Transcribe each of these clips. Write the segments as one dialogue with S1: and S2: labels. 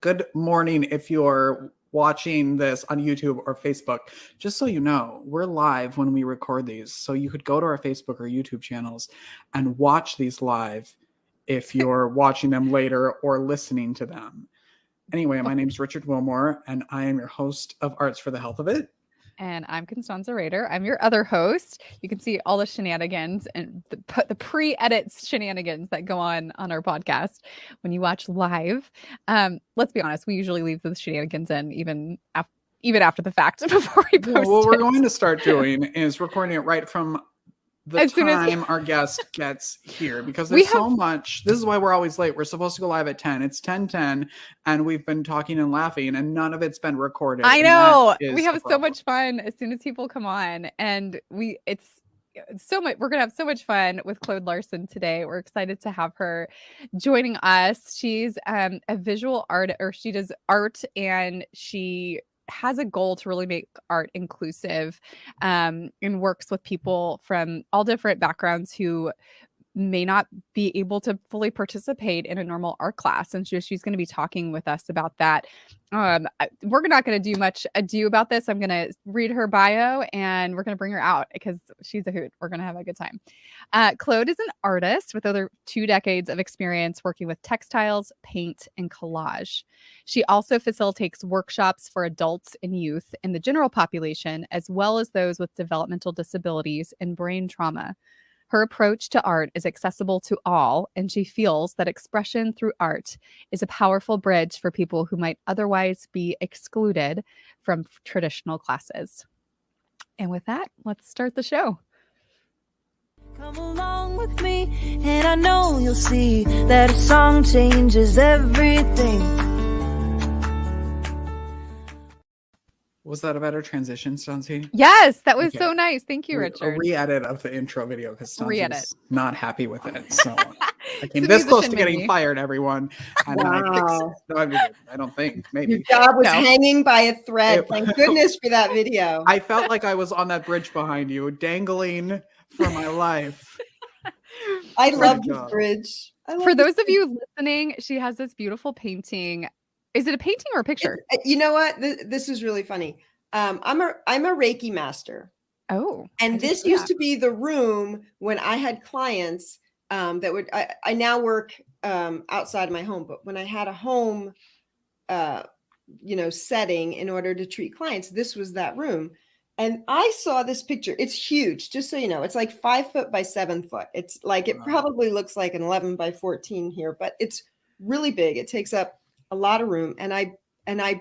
S1: good morning if you're watching this on YouTube or Facebook. Just so you know, we're live when we record these. So you could go to our Facebook or YouTube channels and watch these live if you're watching them later or listening to them. Anyway, my name's Richard Wilmore, and I am your host of Arts for the Health of It.
S2: And I'm Constanza Rader. I'm your other host. You can see all the shenanigans and the pre-edit shenanigans that go on our podcast when you watch live. Let's be honest, we usually leave the shenanigans in even after the fact before we post
S1: what we're going to start doing is recording it right from the
S2: soon as
S1: our guest gets here, because there's so much. This is why we're always late. We're supposed to go live at 10. It's 10:10, and we've been talking and laughing, and none of it's been recorded.
S2: I know. We have so much fun as soon as people come on, and it's so much. We're gonna have so much fun with Claude Larson today. We're excited to have her joining us. She's a visual art, or she does art, and she has a goal to really make art inclusive, and works with people from all different backgrounds who may not be able to fully participate in a normal art class. And she's going to be talking with us about that. We're not going to do much ado about this. I'm going to read her bio and we're going to bring her out because she's a hoot. We're going to have a good time. Claude is an artist with over 2 decades of experience working with textiles, paint, and collage. She also facilitates workshops for adults and youth in the general population, as well as those with developmental disabilities and brain trauma. Her approach to art is accessible to all, and she feels that expression through art is a powerful bridge for people who might otherwise be excluded from traditional classes. And with that, let's start the show.
S3: Come along with me, and I know you'll see that a song changes everything.
S1: Was that a better transition, Stancy?
S2: Yes, that was so nice. Thank you, Richard.
S1: A re-edit of the intro video because Stancy's not happy with it. So I came this close to getting fired, everyone. And
S4: wow.
S1: I don't think. Maybe.
S4: Your job was hanging by a thread. Thank goodness for that video.
S1: I felt like I was on that bridge behind you, dangling for my life.
S4: I love this bridge.
S2: For those of you listening, she has this beautiful painting. Is it a painting or a picture?
S4: You know what? This is really funny. I'm a Reiki master.
S2: Oh,
S4: and this used to be the room when I had clients that would. I now work outside of my home, but when I had a home, setting in order to treat clients, this was that room. And I saw this picture. It's huge, just so you know. It's like 5 foot by 7 foot. It's like it probably looks like an 11 by 14 here, but it's really big. It takes up a lot of room, and I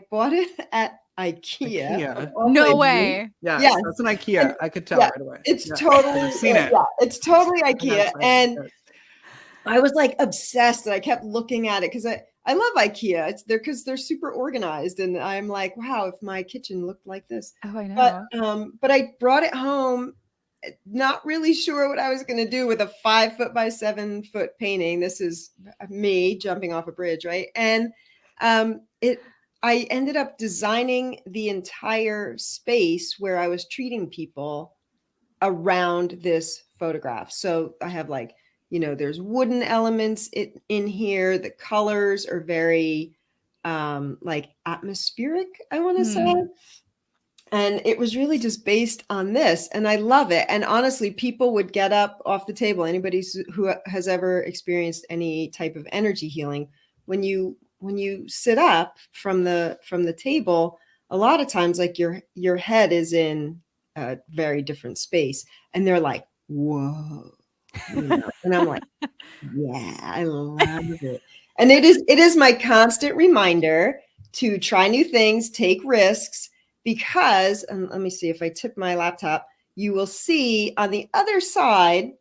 S4: bought it at IKEA.
S2: No way.
S1: Yeah, that's an IKEA. I could tell right away.
S4: It's totally.
S1: I've seen it.
S4: Yeah, it's totally IKEA, and I was like obsessed, and I kept looking at it because I love IKEA. It's there because they're super organized, and I'm like, wow, if my kitchen looked like this.
S2: Oh, I know.
S4: But I brought it home, not really sure what I was going to do with a 5 foot by 7 foot painting. This is me jumping off a bridge, right? And I ended up designing the entire space where I was treating people around this photograph. So I have there's wooden elements in here. The colors are very atmospheric, I want to say. And it was really just based on this. And I love it. And honestly, people would get up off the table. Anybody who has ever experienced any type of energy healing, when you sit up from the table, a lot of times your head is in a very different space. And they're like, whoa. And I'm like, yeah, I love it. And it is my constant reminder to try new things, take risks, because, and let me see if I tip my laptop, you will see on the other side,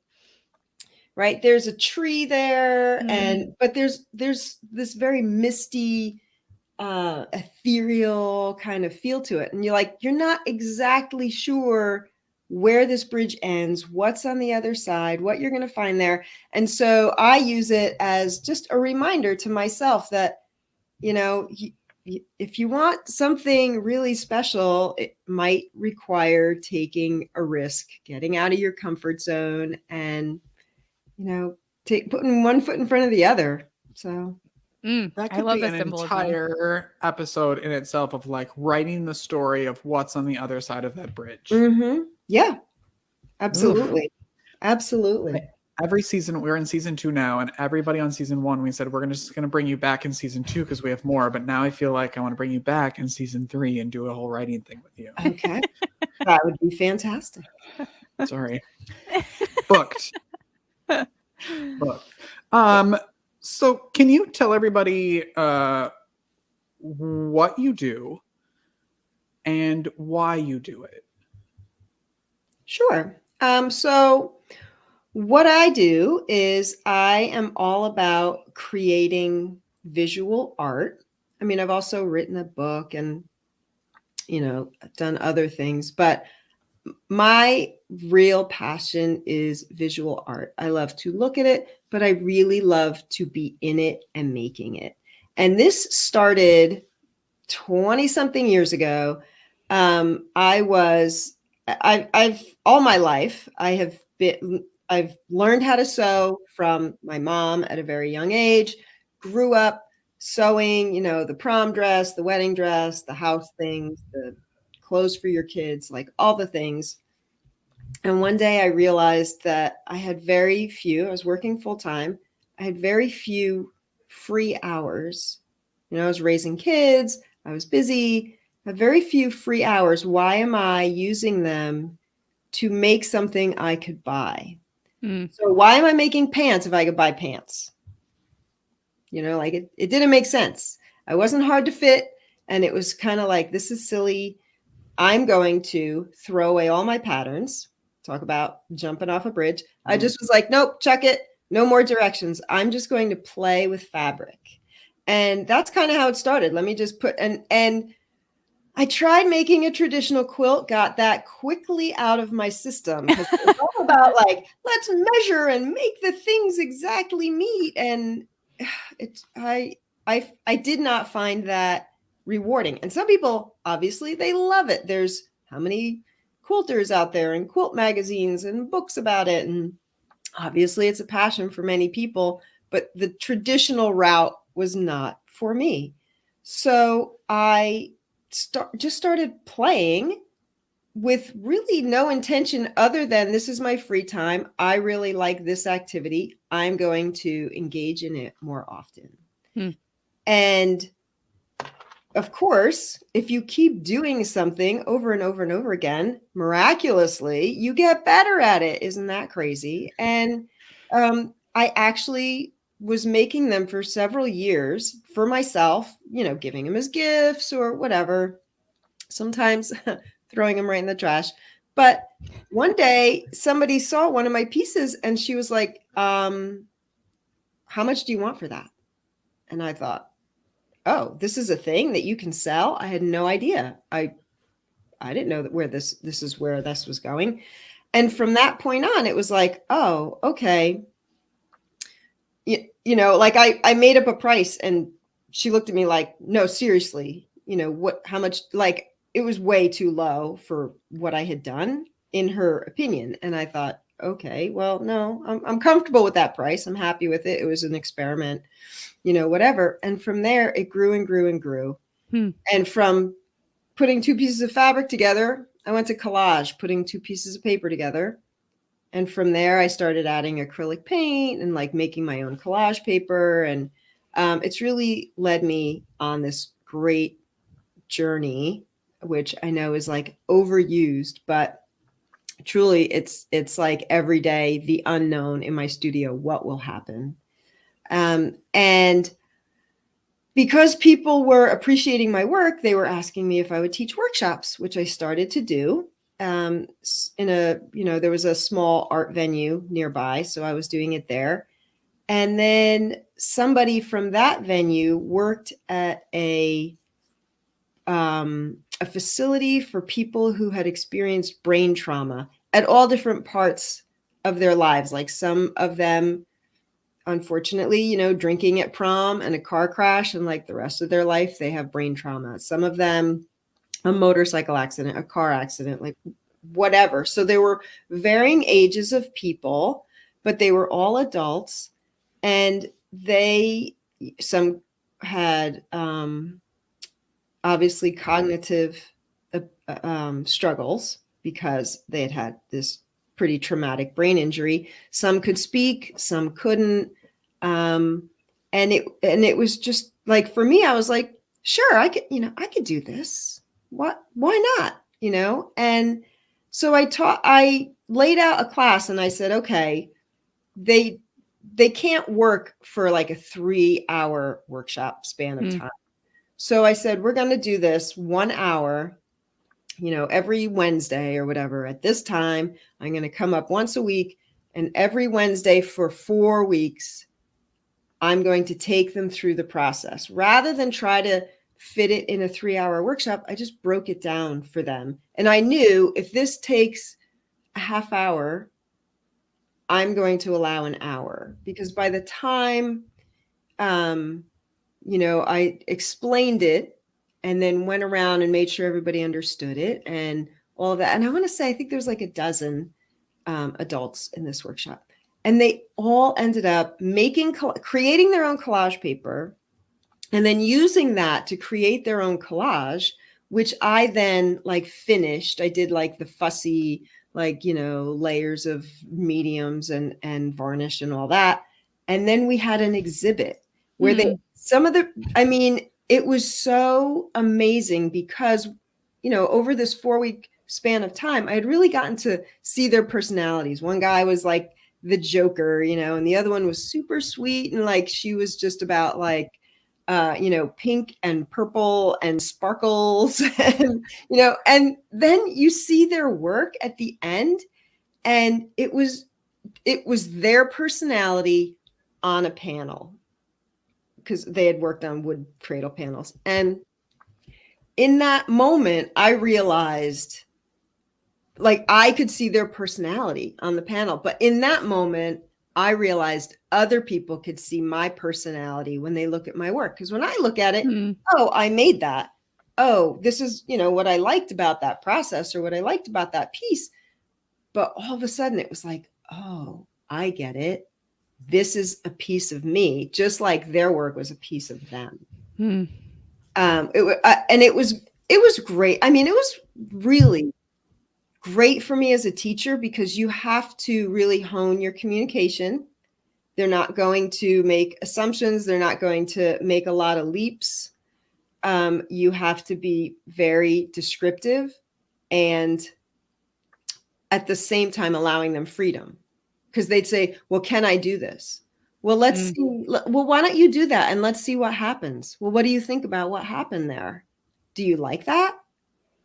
S4: right? There's a tree there, but there's this very misty, ethereal kind of feel to it. And you're not exactly sure where this bridge ends, what's on the other side, what you're going to find there. And so I use it as just a reminder to myself that, if you want something really special, it might require taking a risk, getting out of your comfort zone, and, putting one foot in front of the other. So
S1: That
S2: I
S1: could
S2: love
S1: be
S2: the
S1: an
S2: symbolism.
S1: entire episode in itself of like writing the story of what's on the other side of that bridge.
S4: Mm-hmm. Yeah,
S1: Oof.
S4: absolutely. Absolutely.
S1: Every season, we're in season 2 now, and everybody on season 1, we said we're just going to bring you back in season 2 because we have more. But now I feel like I want to bring you back in season 3 and do a whole writing thing with you.
S4: Okay. That would be fantastic.
S1: Sorry. Booked. Booked. So can you tell everybody what you do and why you do it?
S4: Sure. So what I do is I am all about creating visual art. I mean, I've also written a book and, done other things, but my real passion is visual art. I love to look at it, but I really love to be in it and making it. And this started 20 something years ago. I've all my life, I've learned how to sew from my mom at a very young age, grew up sewing, the prom dress, the wedding dress, the house things, the clothes for your kids, like all the things. And one day I realized that I was working full time. I had very few free hours. I was raising kids. I was busy. I had very few free hours. Why am I using them to make something I could buy? So why am I making pants if I could buy pants? It didn't make sense. I wasn't hard to fit. And it was kind of like, this is silly. I'm going to throw away all my patterns. Talk about jumping off a bridge. I just was like, nope, chuck it. No more directions. I'm just going to play with fabric. And that's kind of how it started. Let me just and I tried making a traditional quilt, got that quickly out of my system because it's all about like, let's measure and make the things exactly meet. And I did not find that rewarding. And some people, obviously, they love it. There's how many quilters out there and quilt magazines and books about it. And obviously it's a passion for many people, but the traditional route was not for me. So I just started playing with really no intention other than this is my free time. I really like this activity. I'm going to engage in it more often. And of course, if you keep doing something over and over and over again, miraculously, you get better at it. Isn't that crazy? And I actually was making them for several years for myself, giving them as gifts or whatever, sometimes throwing them right in the trash. But one day somebody saw one of my pieces and she was like, how much do you want for that? And I thought, oh, this is a thing that you can sell? I had no idea. I didn't know that this is where this was going. And from that point on, it was like, oh, okay. Like I made up a price and she looked at me like, no, seriously, how much, like it was way too low for what I had done in her opinion. And I thought, okay, well, no, I'm comfortable with that price. I'm happy with it. It was an experiment, whatever. And from there it grew and grew and grew. And from putting 2 pieces of fabric together, I went to collage, putting 2 pieces of paper together. And from there, I started adding acrylic paint and like making my own collage paper. And it's really led me on this great journey, which I know is like overused, but truly it's like every day, the unknown in my studio, what will happen. And because people were appreciating my work, they were asking me if I would teach workshops, which I started to do. There was a small art venue nearby, so I was doing it there. And then somebody from that venue worked at a facility for people who had experienced brain trauma at all different parts of their lives. Like some of them, unfortunately, drinking at prom and a car crash, and like the rest of their life, they have brain trauma. Some of them, a motorcycle accident, a car accident, like whatever. So there were varying ages of people, but they were all adults, and some had obviously cognitive struggles because they had this pretty traumatic brain injury. Some could speak, some couldn't. And it was just like, for me, I was like, sure, I could do this. Why not? And so I laid out a class and I said, okay, they can't work for like a 3-hour workshop span of time. So I said, we're going to do this 1 hour, every Wednesday or whatever. At this time, I'm going to come up once a week, and every Wednesday for 4 weeks, I'm going to take them through the process. Rather than try to fit it in a 3-hour workshop, I just broke it down for them. And I knew if this takes a half hour, I'm going to allow an hour, because by the time, I explained it and then went around and made sure everybody understood it and all of that. And I want to say, I think there's like a dozen adults in this workshop, and they all ended up creating their own collage paper and then using that to create their own collage, which I then like finished. I did like the fussy, layers of mediums and varnish and all that. And then we had an exhibit where it was so amazing because, over this 4-week span of time, I had really gotten to see their personalities. One guy was like the Joker, and the other one was super sweet. And like, she was just about like, pink and purple and sparkles and, and then you see their work at the end, and it was their personality on a panel, because they had worked on wood cradle panels. And in that moment, I realized like I could see their personality on the panel. But in that moment, I realized other people could see my personality when they look at my work. Because when I look at it, oh, I made that. Oh, this is, what I liked about that process or what I liked about that piece. But all of a sudden it was like, oh, I get it. This is a piece of me, just like their work was a piece of them. It was great. I mean, it was really great for me as a teacher, because you have to really hone your communication. They're not going to make assumptions. They're not going to make a lot of leaps. You have to be very descriptive and at the same time allowing them freedom, because they'd say, well, can I do this? Well, let's see. Well, why don't you do that? And let's see what happens. Well, what do you think about what happened there? Do you like that?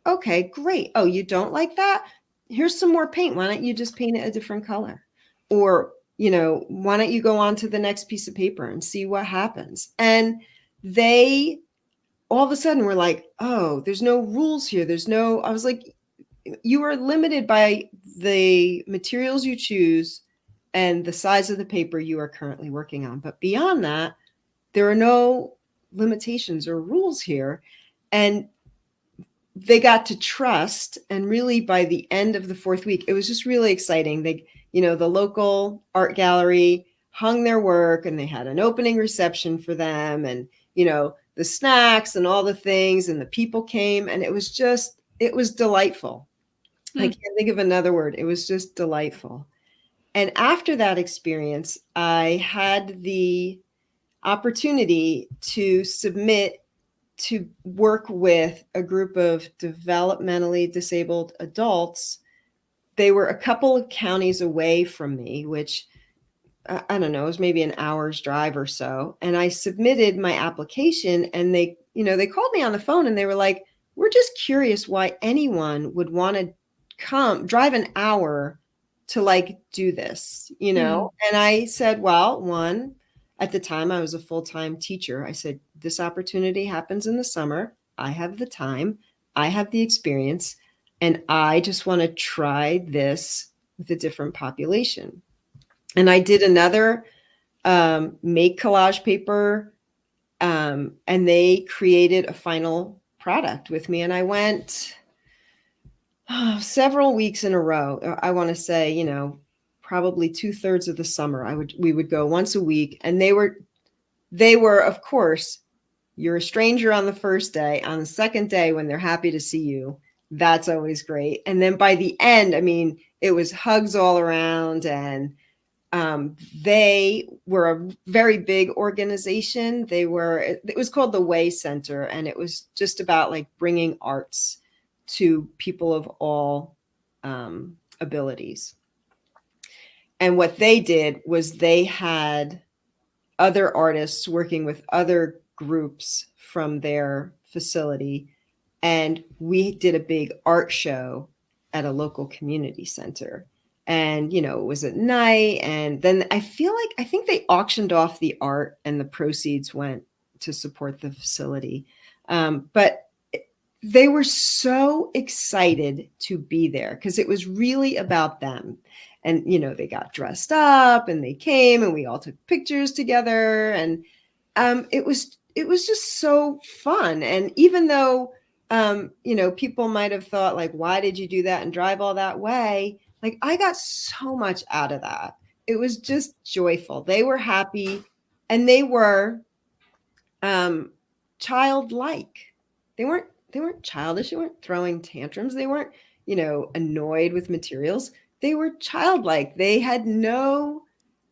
S4: Okay, great. Oh, you don't like that? Here's some more paint. Why don't you just paint it a different color? Or, why don't you go on to the next piece of paper and see what happens? And they all of a sudden were like, oh, there's no rules here. I was like, you are limited by the materials you choose and the size of the paper you are currently working on. But beyond that, there are no limitations or rules here. And they got to trust. And really by the end of the 4th week, it was just really exciting. They, the local art gallery hung their work, and they had an opening reception for them, and, the snacks and all the things, and the people came, and it was delightful. I can't think of another word. It was just delightful. And after that experience, I had the opportunity to submit to work with a group of developmentally disabled adults. They were a couple of counties away from me, which I don't know, it was maybe an hour's drive or so. And I submitted my application, and they called me on the phone, and they were like, we're just curious why anyone would want to drive an hour to like do this, And I said, well, one, at the time I was a full-time teacher. I said, this opportunity happens in the summer. I have the time, I have the experience, and I just want to try this with a different population. And I did another make collage paper, and they created a final product with me. And I went several weeks in a row. I want to say, probably 2/3 of the summer. We would go once a week, and they were, of course, you're a stranger on the first day. On the second day, when they're happy to see you, that's always great. And then by the end, I mean, it was hugs all around, and they were a very big organization. It was called the Way Center, and it was just about like bringing arts to people of all abilities. And what they did was they had other artists working with other groups from their facility, and we did a big art show at a local community center. And, you know, it was at night. And then I think they auctioned off the art, and the proceeds went to support the facility. But they were so excited to be there because it was really about them. And, you know, they got dressed up and they came and we all took pictures together. And it was just so fun. And even though, you know, people might have thought like, why did you do that and drive all that way? Like, I got so much out of that. It was just joyful. They were happy, and they were childlike. They weren't childish. They weren't throwing tantrums. They weren't, you know, annoyed with materials. They were childlike. They had no,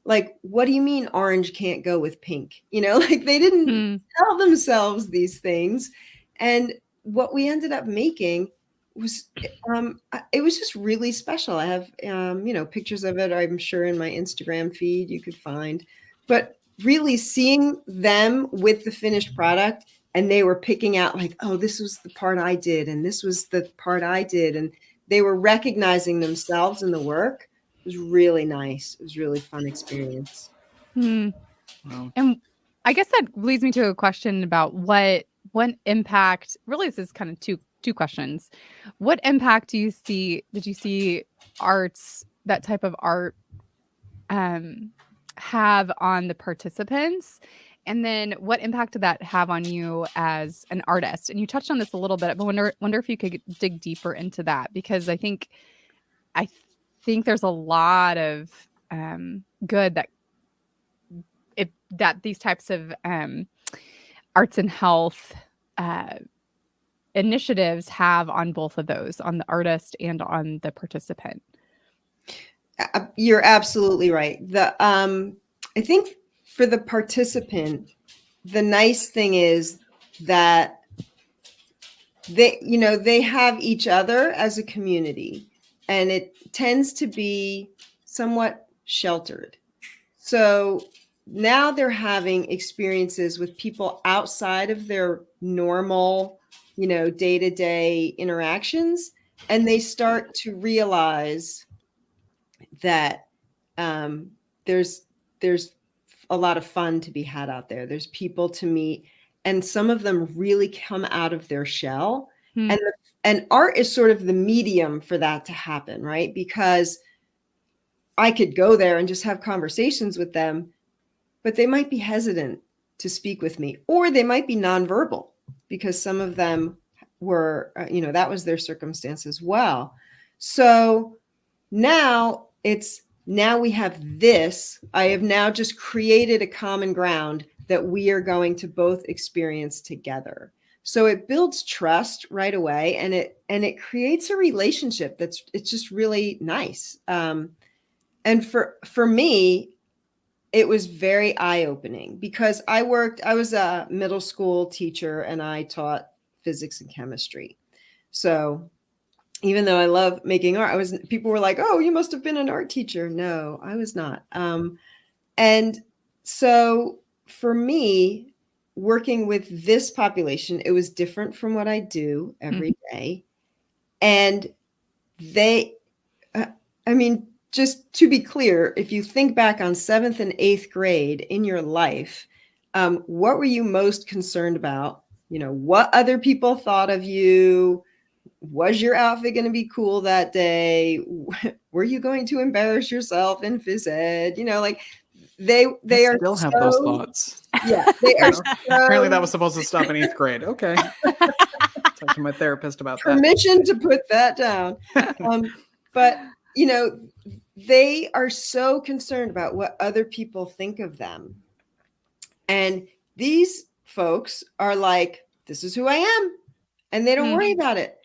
S4: like, what do you mean orange can't go with pink? You know, like they didn't tell themselves these things. And what we ended up making was, it was just really special. I have, you know, pictures of it, I'm sure, in my Instagram feed you could find. But really seeing them with the finished product, and they were picking out like, oh, this was the part I did, and this was the part I did. And they were recognizing themselves in the work. It was really nice. It was a really fun experience.
S2: Wow. And I guess that leads me to a question about what impact, really this is kind of two questions. What impact did you see arts, that type of art, have on the participants? And then what impact did that have on you as an artist? And you touched on this a little bit, but wonder if you could dig deeper into that, because I think there's a lot of good that these types of arts and health initiatives have on both of those, on the artist and on the participant.
S4: You're absolutely right. I think for the participant, the nice thing is that they have each other as a community, and it tends to be somewhat sheltered. So now they're having experiences with people outside of their normal, you know, day-to-day interactions, and they start to realize that there's a lot of fun to be had out there. There's people to meet, and some of them really come out of their shell. And art is sort of the medium for that to happen, right? Because I could go there and just have conversations with them, but they might be hesitant to speak with me, or they might be nonverbal because some of them were, that was their circumstance as well. So now we have this. I have now just created a common ground that we are going to both experience together. So it builds trust right away, and it creates a relationship it's just really nice. And for me, it was very eye-opening because I was a middle school teacher and I taught physics and chemistry. So even though I love making art, people were like, oh, you must have been an art teacher. No, I was not. And so for me, working with this population, it was different from what I do every day. And just to be clear, if you think back on 7th and 8th grade in your life, what were you most concerned about? You know, what other people thought of you? Was your outfit going to be cool that day? Were you going to embarrass yourself in phys ed? You know, like they are
S1: still have those thoughts.
S4: Yeah, they are.
S1: Apparently, that was supposed to stop in 8th grade. Okay, talk to my therapist about
S4: permission to put that down. But they are so concerned about what other people think of them, and these folks are like, this is who I am, and they don't worry about it.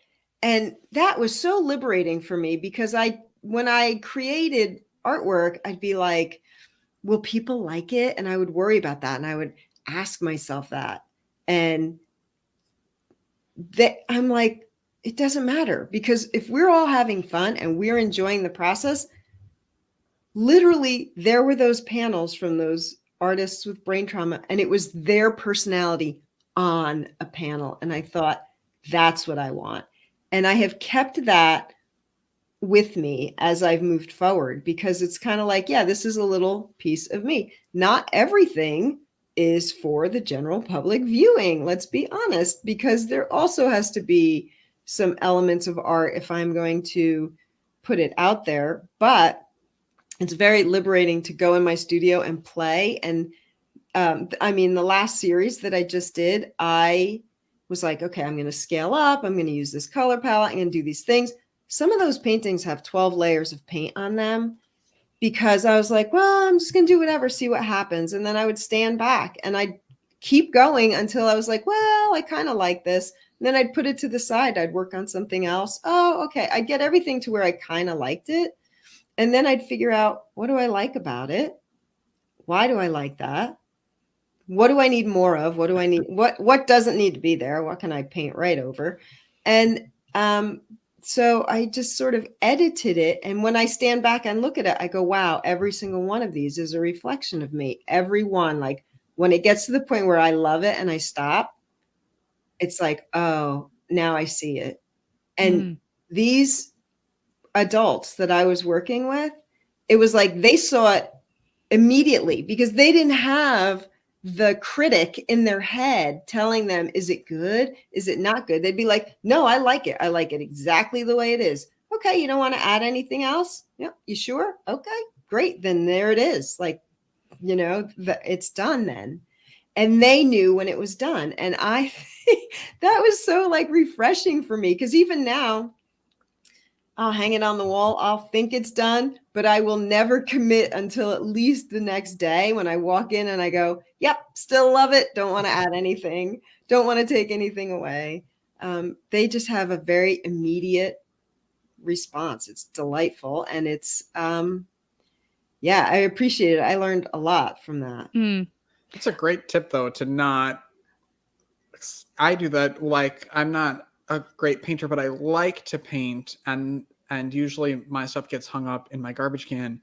S4: And that was so liberating for me, because when I created artwork, I'd be like, will people like it? And I would worry about that. And I would ask myself that. And I'm like, it doesn't matter, because if we're all having fun and we're enjoying the process, literally there were those panels from those artists with brain trauma, and it was their personality on a panel. And I thought, that's what I want. And I have kept that with me as I've moved forward, because it's kind of like, yeah, this is a little piece of me. Not everything is for the general public viewing. Let's be honest, because there also has to be some elements of art if I'm going to put it out there. But it's very liberating to go in my studio and play. And I mean, the last series that I just did, I was like, okay, I'm going to scale up. I'm going to use this color palette. I'm going to do these things. Some of those paintings have 12 layers of paint on them, because I was like, well, I'm just going to do whatever, see what happens. And then I would stand back and I'd keep going until I was like, well, I kind of like this. And then I'd put it to the side. I'd work on something else. Oh, okay. I'd get everything to where I kind of liked it. And then I'd figure out, what do I like about it? Why do I like that? What do I need more of? What do I need? What doesn't need to be there? What can I paint right over? And so I just sort of edited it. And when I stand back and look at it, I go, wow, every single one of these is a reflection of me. Every one. Like, when it gets to the point where I love it and I stop, it's like, oh, now I see it. And these adults that I was working with, it was like they saw it immediately, because they didn't have the critic in their head telling them, is it good? Is it not good? They'd be like, no, I like it. I like it exactly the way it is. Okay. You don't want to add anything else? Yeah. You sure? Okay, great. Then there it is. Like, it's done then. And they knew when it was done. And I think that was so like refreshing for me, because even now, I'll hang it on the wall. I'll think it's done, but I will never commit until at least the next day, when I walk in and I go, yep, still love it. Don't want to add anything. Don't want to take anything away. They just have a very immediate response. It's delightful. And it's, yeah, I appreciate it. I learned a lot from that.
S1: It's a great tip, though, to not, I do that. Like, I'm not a great painter, but I like to paint, and usually my stuff gets hung up in my garbage can.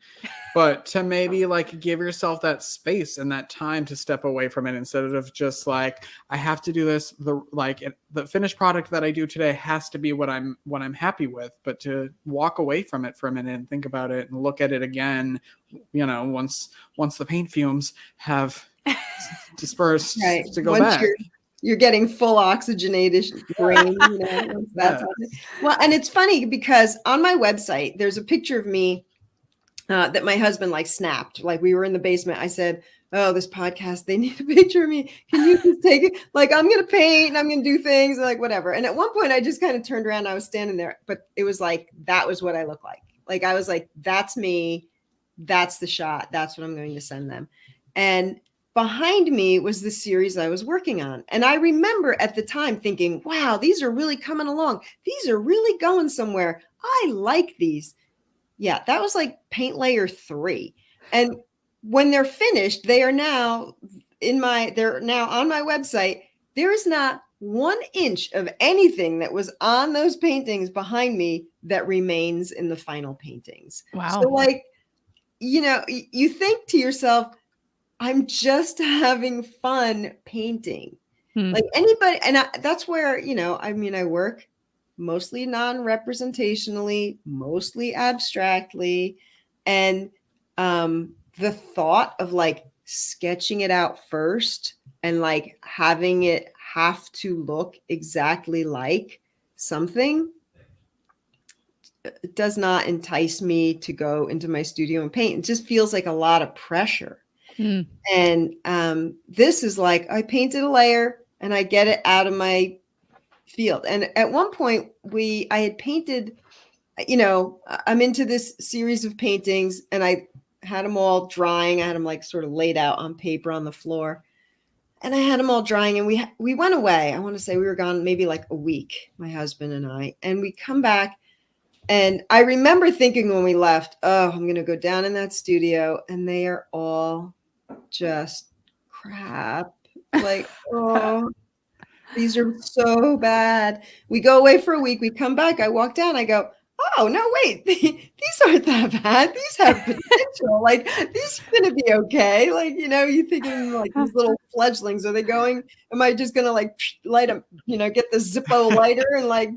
S1: But to maybe like give yourself that space and that time to step away from it, instead of just like, I have to do this. The finished product that I do today has to be what I'm happy with. But to walk away from it for a minute and think about it and look at it again, once the paint fumes have dispersed,
S4: right.
S1: to go
S4: Once
S1: back.
S4: You're getting full oxygenated brain, once that's well, and it's funny because on my website, there's a picture of me that my husband like snapped. Like, we were in the basement. I said, oh, this podcast, they need a picture of me. Can you just take it? Like, I'm going to paint and I'm going to do things, like whatever. And at one point I just kind of turned around. I was standing there, but it was like, that was what I look like. Like, I was like, that's me. That's the shot. That's what I'm going to send them. And behind me was the series I was working on. And I remember at the time thinking, wow, these are really coming along. These are really going somewhere. I like these. Yeah, that was like paint layer 3. And when they're finished, they're now on my website. There is not 1 inch of anything that was on those paintings behind me that remains in the final paintings.
S2: Wow.
S4: So like, you think to yourself, I'm just having fun painting. Like anybody. And that's where, I work mostly non-representationally, mostly abstractly. And the thought of like sketching it out first and like having it have to look exactly like something, it does not entice me to go into my studio and paint. It just feels like a lot of pressure. And this is like, I painted a layer and I get it out of my field. And at one point I had painted, I'm into this series of paintings and I had them all drying. I had them like sort of laid out on paper on the floor. And I had them all drying, and we went away. I want to say we were gone maybe like a week, my husband and I, and we come back. And I remember thinking when we left, oh, I'm going to go down in that studio, and they are all just crap. Like, oh, these are so bad. We go away for a week. We come back. I walk down. I go, oh, no, wait, these aren't that bad. These have potential. Like, these are going to be okay. Like, you thinking like these little fledglings, are they going, am I just going to like light them, get the Zippo lighter and like,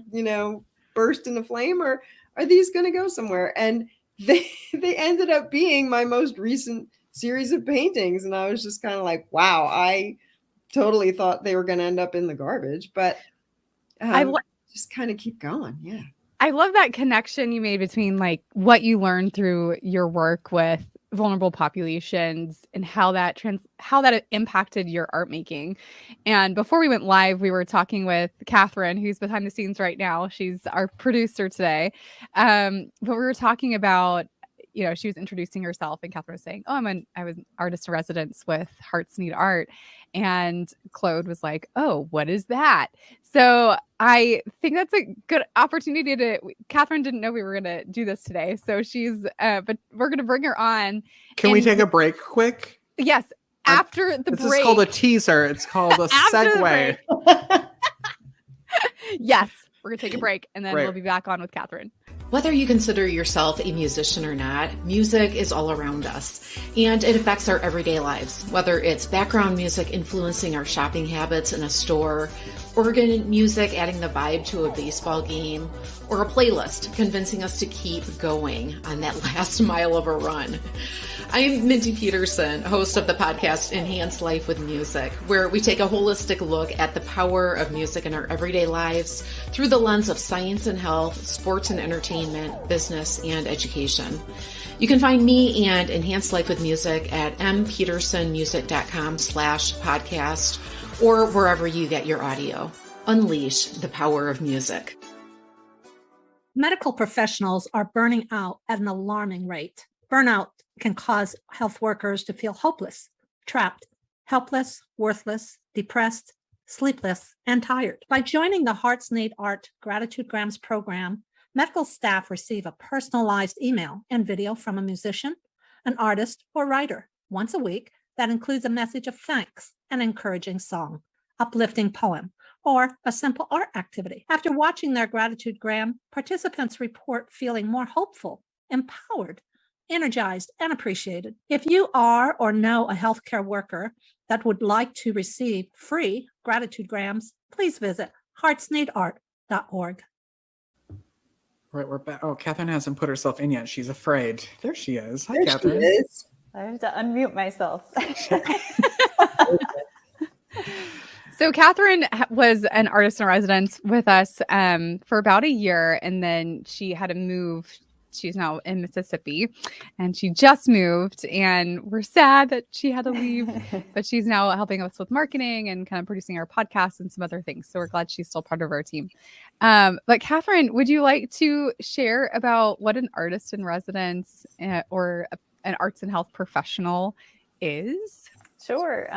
S4: burst into flame, or are these going to go somewhere? And they ended up being my most recent series of paintings. And I was just kind of like, wow, I totally thought they were going to end up in the garbage, but just kind of keep going. Yeah.
S2: I love that connection you made between like what you learned through your work with vulnerable populations and how that impacted your art making. And before we went live, we were talking with Catherine, who's behind the scenes right now. She's our producer today. But we were talking about, she was introducing herself, and Catherine was saying, oh, I was an artist in residence with Hearts Need Art. And Claude was like, oh, what is that? So I think that's a good opportunity Catherine didn't know we were going to do this today. So but we're going to bring her on.
S1: Can we take a break quick?
S2: Yes. After the break.
S1: This is called a teaser. It's called a segue.
S2: Yes. We're going to take a break, and then we'll be back on with Catherine.
S5: Whether you consider yourself a musician or not, music is all around us, and it affects our everyday lives. Whether it's background music influencing our shopping habits in a store, organ music adding the vibe to a baseball game, or a playlist convincing us to keep going on that last mile of a run. I'm Mindy Peterson, host of the podcast Enhance Life with Music, where we take a holistic look at the power of music in our everyday lives through the lens of science and health, sports and entertainment, business, and education. You can find me and Enhance Life with Music at mpetersonmusic.com/podcast or wherever you get your audio. Unleash the power of music.
S6: Medical professionals are burning out at an alarming rate. Burnout can cause health workers to feel hopeless, trapped, helpless, worthless, depressed, sleepless, and tired. By joining the Hearts Need Art Gratitude Grams program, medical staff receive a personalized email and video from a musician, an artist, or writer once a week that includes a message of thanks, an encouraging song, uplifting poem, or a simple art activity. After watching their gratitude gram, participants report feeling more hopeful, empowered, energized, and appreciated. If you are or know a healthcare worker that would like to receive free gratitude grams, please visit heartsneedart.org.
S1: Right, we're back. Oh, Catherine hasn't put herself in yet. She's afraid. There she is. Hi,
S4: There
S1: Catherine.
S4: she is.
S7: I have to unmute myself.
S2: So Catherine was an artist in residence with us for about a year, and then she had to move. She's now in Mississippi, and she just moved, and we're sad that she had to leave, but she's now helping us with marketing and kind of producing our podcast and some other things. So we're glad she's still part of our team. But Catherine, would you like to share about what an artist in residence or an arts and health professional is?
S7: Sure.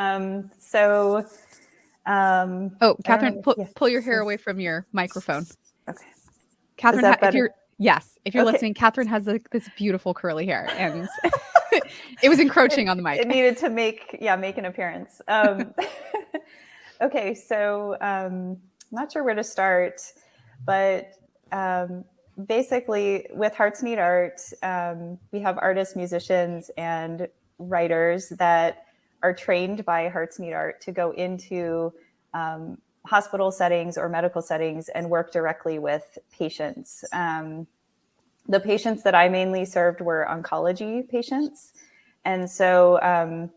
S2: Catherine, pull your hair away from your microphone.
S7: Okay.
S2: Catherine,
S7: Is that
S2: if you're
S7: okay.
S2: listening, Catherine has this beautiful curly hair, and it was encroaching on the mic.
S7: It needed to make an appearance. Okay, so I'm not sure where to start, but basically with Hearts Need Art, we have artists, musicians, and writers that are trained by Hearts Need Art to go into hospital settings or medical settings and work directly with patients. The patients that I mainly served were oncology patients. And so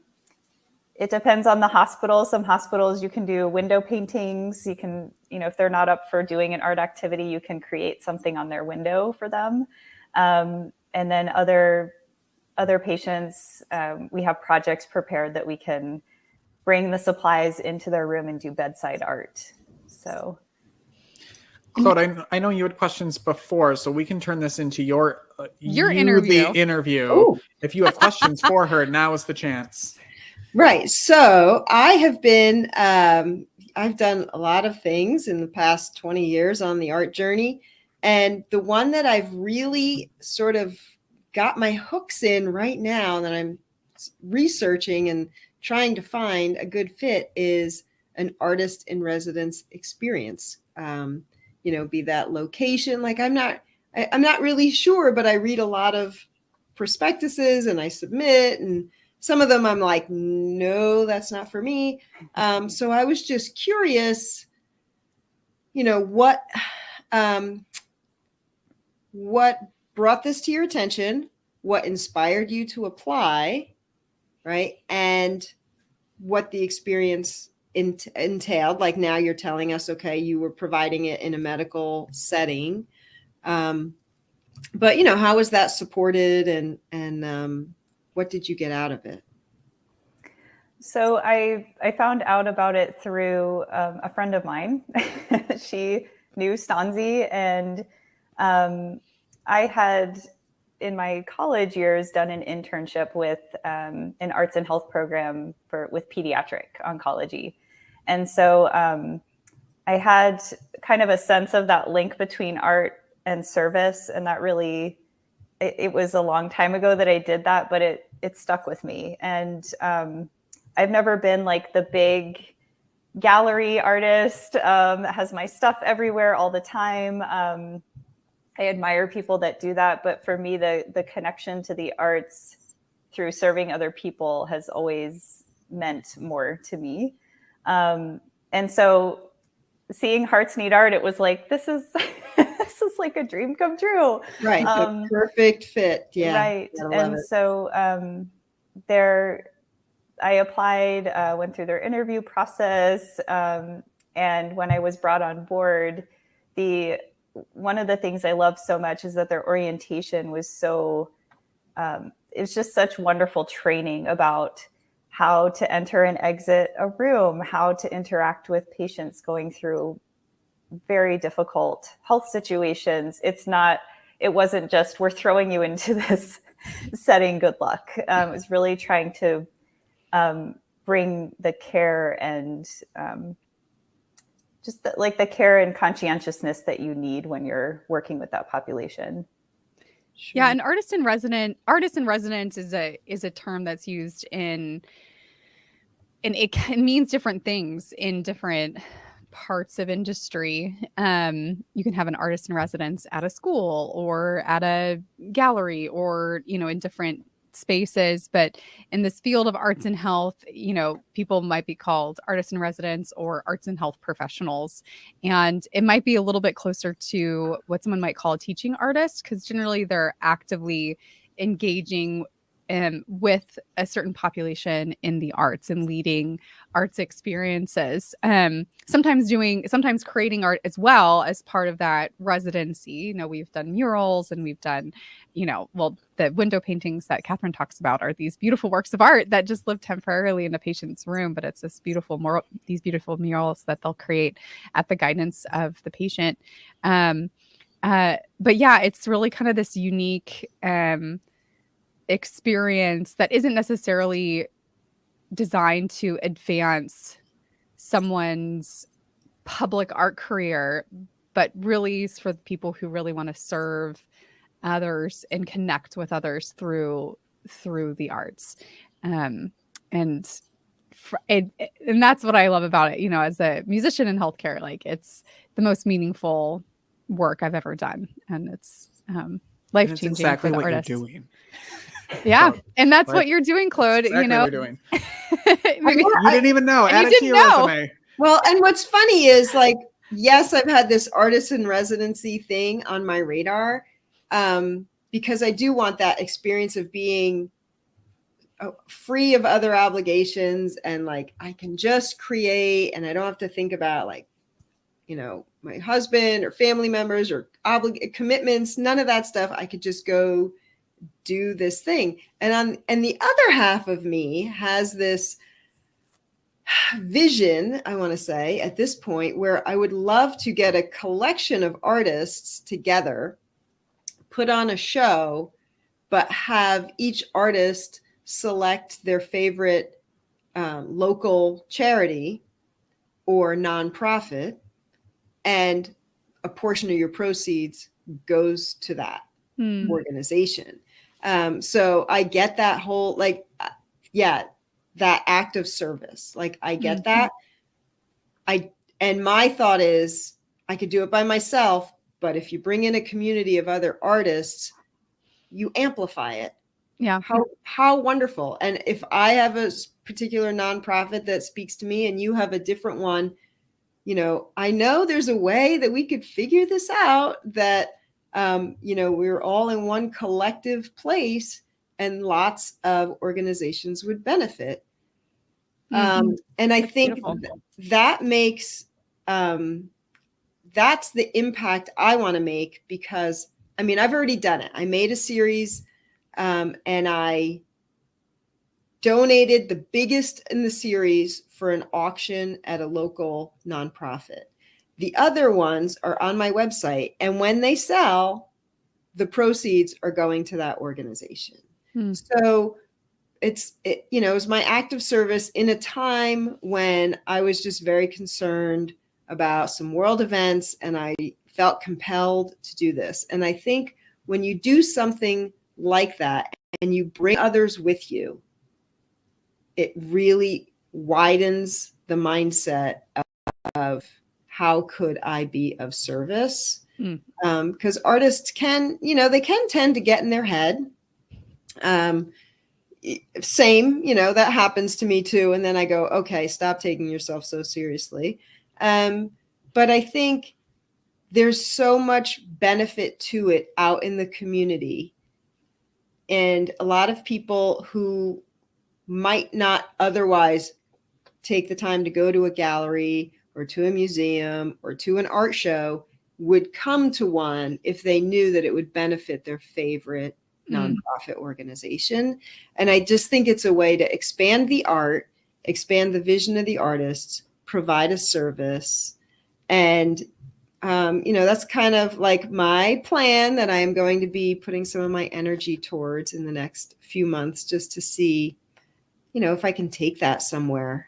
S7: it depends on the hospital. Some hospitals you can do window paintings. You can, if they're not up for doing an art activity, you can create something on their window for them. And then other patients, we have projects prepared that we can bring the supplies into their room and do bedside art. So,
S1: Claude, I know you had questions before, so we can turn this into your
S2: interview.
S1: The interview.
S4: Ooh.
S1: If you have questions for her, now is the chance.
S4: Right. So I have been, I've done a lot of things in the past 20 years on the art journey. And the one that I've really sort of got my hooks in right now that I'm researching and trying to find a good fit is an artist in residence experience. Be that location. Like I'm not really sure, but I read a lot of prospectuses and I submit, and some of them I'm like, no, that's not for me. So I was just curious, what brought this to your attention, what inspired you to apply, right? And what the experience entailed. Like now you're telling us, okay, you were providing it in a medical setting. But how was that supported, and what did you get out of it?
S7: So I found out about it through a friend of mine. She knew Stanzi, and I had in my college years done an internship with an arts and health program with pediatric oncology, and so I had kind of a sense of that link between art and service, and that really it was a long time ago that I did that, but it stuck with me. And I've never been like the big gallery artist that has my stuff everywhere all the time. I admire people that do that, but for me, the connection to the arts through serving other people has always meant more to me. And so seeing Hearts Need Art, it was like, this is this is like a dream come true.
S4: Right. The perfect fit. Yeah.
S7: Right. And so I applied, went through their interview process. And when I was brought on board, one of the things I loved so much is that their orientation was so, it was just such wonderful training about how to enter and exit a room, how to interact with patients going through very difficult health situations. It wasn't just, we're throwing you into this setting, good luck. It was really trying to bring the care and just the care and conscientiousness that you need when you're working with that population.
S2: Sure. Yeah, an artist in residence is a term that's used and it means different things in different parts of industry. You can have an artist in residence at a school or at a gallery or, in different spaces. But in this field of arts and health, people might be called artists in residence or arts and health professionals. And it might be a little bit closer to what someone might call a teaching artist, because generally they're actively engaging with a certain population in the arts and leading arts experiences. Sometimes creating art as well as part of that residency. We've done murals and we've done, the window paintings that Catherine talks about are these beautiful works of art that just live temporarily in a patient's room, but it's these beautiful murals that they'll create at the guidance of the patient. But yeah, it's really kind of this unique experience that isn't necessarily designed to advance someone's public art career, but really is for the people who really want to serve others and connect with others through the arts. And that's what I love about it, as a musician in healthcare. Like, it's the most meaningful work I've ever done, and it's life-changing
S1: exactly
S2: for the
S1: what
S2: artist.
S1: you're doing.
S2: Yeah,
S1: Claude.
S2: and that's what you're doing, Claude.
S1: Exactly what we're doing.
S2: Maybe
S1: You didn't even know. Add it to your resume.
S4: Well, and what's funny is, like, yes, I've had this artist in residency thing on my radar, because I do want that experience of being free of other obligations, and like I can just create, and I don't have to think about my husband or family members or commitments, none of that stuff. I could just go do this thing. And the other half of me has this vision, I want to say at this point, where I would love to get a collection of artists together, put on a show, but have each artist select their favorite local charity or nonprofit, and a portion of your proceeds goes to that organization. So I get that whole, like, yeah, that act of service. Like, I get that. And my thought is, I could do it by myself, but if you bring in a community of other artists, you amplify it.
S2: Yeah.
S4: How wonderful. And if I have a particular nonprofit that speaks to me and you have a different one, you know, I know there's a way that we could figure this out, that, you know, we're all in one collective place and lots of organizations would benefit. And I think that makes, that's the impact I want to make, because I mean, I've already done it. I made a series, and I donated the biggest in the series for an auction at a local nonprofit. The other ones are on my website, and when they sell, the proceeds are going to that organization. So it, you know, it was my act of service in a time when I was just very concerned about some world events, and I felt compelled to do this. And I think when you do something like that and you bring others with you, it really widens the mindset of how could I be of service? Because artists can, you know, they can tend to get in their head. Same, you know, that happens to me too. And then I go, okay, stop taking yourself so seriously. But I think there's so much benefit to it out in the community. And a lot of people who might not otherwise take the time to go to a gallery or to a museum or to an art show would come to one if they knew that it would benefit their favorite nonprofit organization. And I just think it's a way to expand the art, expand the vision of the artists, provide a service. And, you know, that's kind of like my plan that I am going to be putting some of my energy towards in the next few months, just to see, you know, if I can take that somewhere.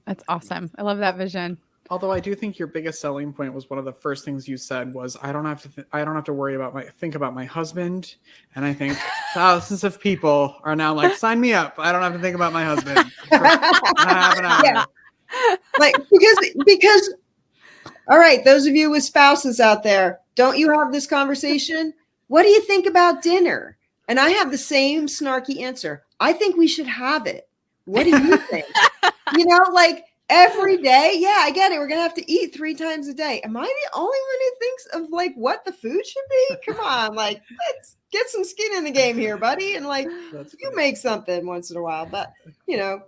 S2: That's awesome. I love that vision.
S1: Although I do think your biggest selling point was one of the first things you said was, I don't have to worry about think about my husband. And I think thousands of people are now like, sign me up. I don't have to think about my husband for half an hour.
S4: Yeah. Like, because, all right, those of you with spouses out there, don't you have this conversation? What do you think about dinner? And I have the same snarky answer. I think we should have it. What do you think? You know, like, every day. Yeah, I get it. We're going to have to eat 3 times a day. Am I the only one who thinks of like what the food should be? Come on, like, let's get some skin in the game here, buddy. And like, you make something once in a while, but you know,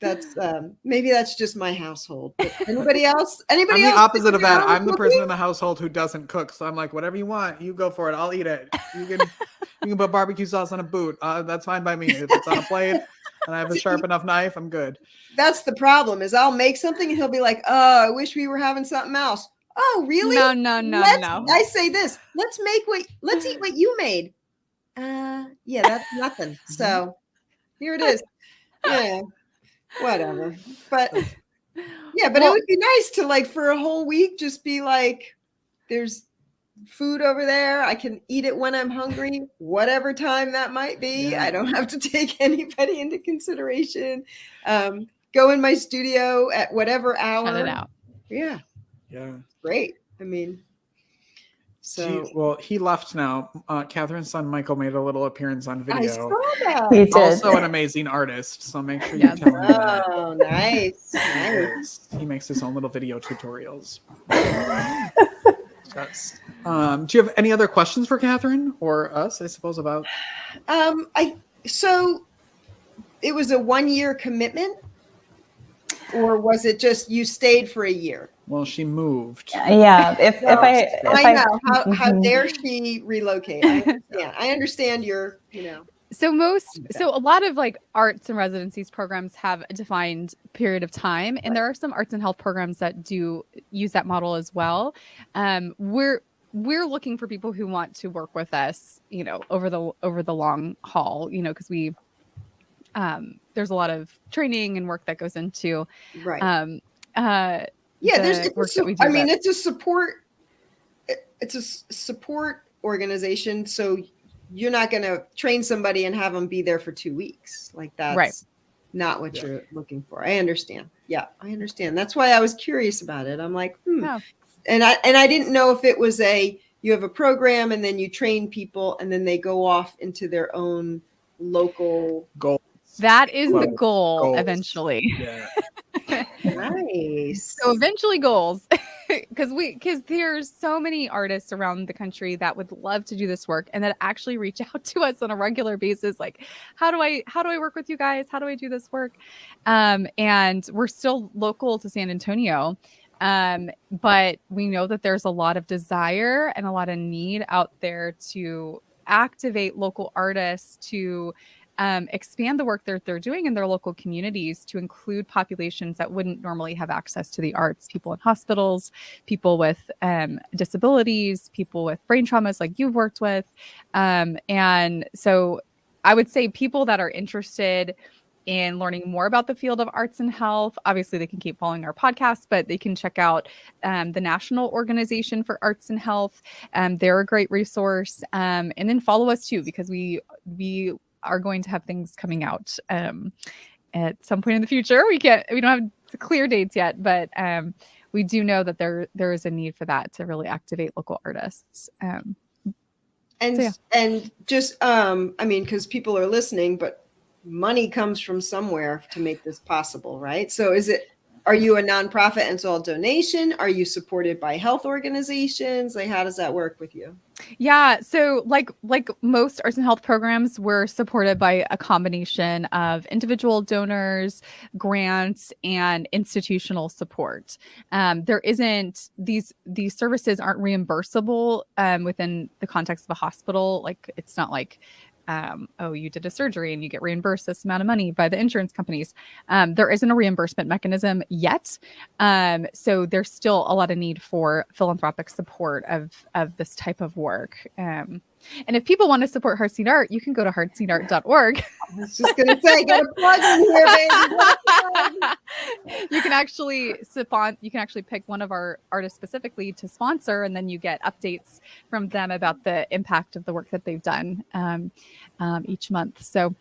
S4: that's maybe that's just my household. But anybody else? Anybody else?
S1: I'm the opposite of that. I'm the person in the household who doesn't cook. So I'm like, whatever you want, you go for it. I'll eat it. You can put barbecue sauce on a boot. That's fine by me. If it's on a plate and I have a sharp enough knife, I'm good.
S4: That's the problem, is I'll make something and he'll be like, oh, I wish we were having something else. Oh, really?
S2: No.
S4: I say this. Let's eat what you made. Yeah, that's nothing. So here it is. Yeah, whatever. But yeah, but it would be nice to, like, for a whole week, just be like, there's food over there. I can eat it when I'm hungry, whatever time that might be. Yeah. I don't have to take anybody into consideration. Go in my studio at whatever hour.
S2: Cut it out.
S4: Yeah. Great. I mean, so
S1: well, he left now. Catherine's son Michael made a little appearance on video.
S4: I saw that.
S7: He did.
S1: Also an amazing artist, so make sure you tell him that.
S4: Oh, nice.
S1: He makes his own little video tutorials. Do you have any other questions for Catherine or us, I suppose, about?
S4: So it was a 1-year commitment, or was it just you stayed for a year?
S1: Well, she moved.
S7: Yeah. If I
S4: know how dare she relocate? I understand your, you know.
S2: So a lot of like arts and residencies programs have a defined period of time, and there are some arts and health programs that do use that model as well. We're looking for people who want to work with us, you know, over the long haul, you know, because we there's a lot of training and work that goes into
S4: Right.
S2: yeah,
S4: There's
S2: work that we do.
S4: I mean, it's a support organization. So you're not going to train somebody and have them be there for 2 weeks. Like that's
S2: right.
S4: not what you're looking for. I understand. Yeah, I understand. That's why I was curious about it. I'm like,
S2: Yeah.
S4: And I didn't know if it was you have a program and then you train people and then they go off into their own local
S1: goal.
S2: That is the
S1: Well,
S2: goal
S1: goals.
S2: eventually.
S1: Yeah.
S4: Nice.
S2: So eventually goals, because there's so many artists around the country that would love to do this work and that actually reach out to us on a regular basis. Like, how do I work with you guys? How do I do this work? And we're still local to San Antonio. But we know that there's a lot of desire and a lot of need out there to activate local artists to expand the work that they're doing in their local communities to include populations that wouldn't normally have access to the arts, people in hospitals, people with disabilities, people with brain traumas like you've worked with. And so I would say people that are interested in learning more about the field of arts and health, obviously they can keep following our podcast, but they can check out the National Organization for Arts and Health. They're a great resource. And then follow us too, because we are going to have things coming out at some point in the future. We don't have clear dates yet, but we do know that there is a need for that to really activate local artists.
S4: And just I mean, because people are listening, but money comes from somewhere to make this possible, right? So are you a nonprofit and it's all donation? Are you supported by health organizations? Like, how does that work with you?
S2: Yeah. So like most arts and health programs, we're supported by a combination of individual donors, grants, and institutional support. There isn't these services aren't reimbursable within the context of a hospital. Like it's not like you did a surgery and you get reimbursed this amount of money by the insurance companies. There isn't a reimbursement mechanism yet. So there's still a lot of need for philanthropic support of this type of work. And if people want to support Heartseed Art, you can go to heartseedart.org.
S4: I was just going to say, get a plug in here, baby.
S2: You can actually pick one of our artists specifically to sponsor, and then you get updates from them about the impact of the work that they've done each month. So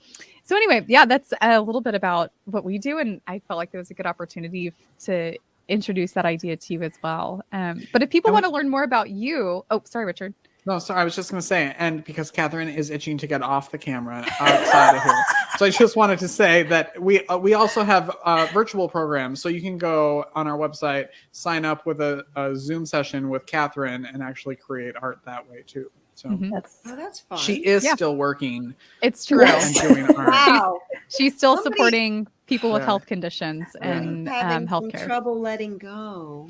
S2: anyway, yeah, that's a little bit about what we do, and I felt like there was a good opportunity to introduce that idea to you as well. But if people want to learn more about you, sorry, Richard.
S1: No, sorry, I was just going to say, and because Catherine is itching to get off the camera outside of here, so I just wanted to say that we also have virtual programs, so you can go on our website, sign up with a Zoom session with Catherine, and actually create art that way too. So
S4: that's fun.
S1: She is still working.
S2: It's true.
S1: And doing art.
S4: Wow.
S2: She's still supporting people with health conditions and
S4: having
S2: healthcare.
S4: some trouble letting go.